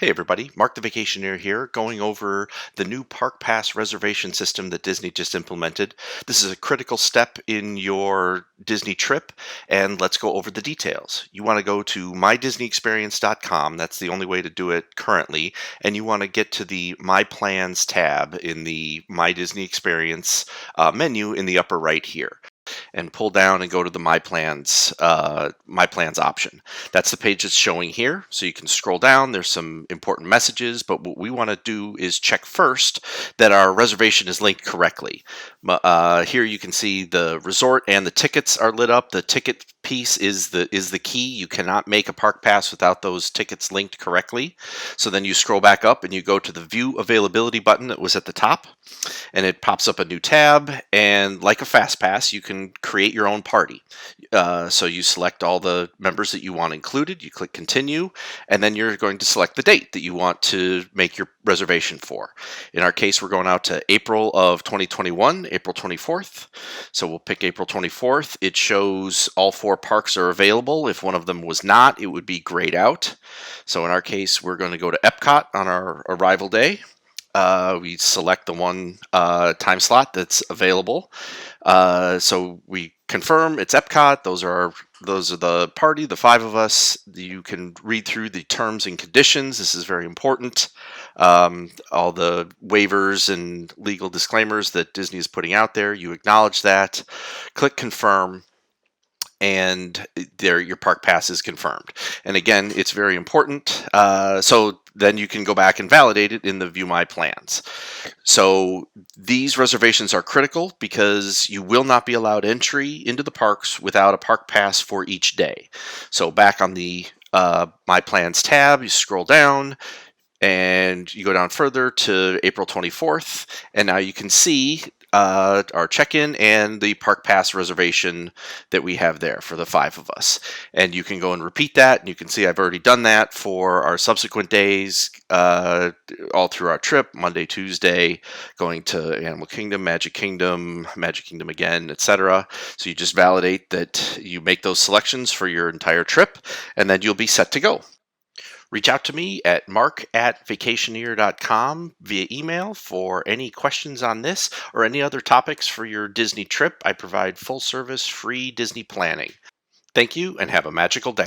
Hey everybody, Mark the Vacationeer here, going over the new Park Pass reservation system that Disney just implemented. This is a critical step in your Disney trip, and let's go over the details. You want to go to mydisneyexperience.com, that's the only way to do it currently, and you want to get to the My Plans tab in the My Disney Experience menu in the upper right here, and pull down and go to the My Plans option. That's the page that's showing here. So you can scroll down. There's some important messages, but what we want to do is check first that our reservation is linked correctly. Here you can see the resort and the tickets are lit up. The ticket piece is the key. You cannot make a park pass without those tickets linked correctly. So then you scroll back up and you go to the view availability button that was at the top, and it pops up a new tab, and like a fast pass you can create your own party. So you select all the members that you want included, you click continue, and then you're going to select the date that you want to make your reservation for. In our case, we're going out to April of 2021, April 24th. So we'll pick April 24th. It shows all 4 parks are available. If one of them was not, it would be grayed out. So in our case, we're going to go to Epcot on our arrival day. We select the one time slot that's available. So we confirm it's Epcot. Those are the party, the 5 of us. You can read through the terms and conditions. This is very important. All the waivers and legal disclaimers that Disney is putting out there. You acknowledge that. Click confirm, and there your park pass is confirmed. And again, it's very important. So then you can go back and validate it in the View My Plans. So these reservations are critical because you will not be allowed entry into the parks without a park pass for each day. So back on the My Plans tab, you scroll down and you go down further to April 24th, and now you can see our check-in and the park pass reservation that we have there for the 5 of us. And you can go and repeat that, and you can see I've already done that for our subsequent days all through our trip. Monday, Tuesday, going to Animal Kingdom, Magic Kingdom again, etc. So you just validate that you make those selections for your entire trip, and then you'll be set to go. Reach out to me at mark@vacationeer.com via email for any questions on this or any other topics for your Disney trip. I provide full service free Disney planning. Thank you and have a magical day.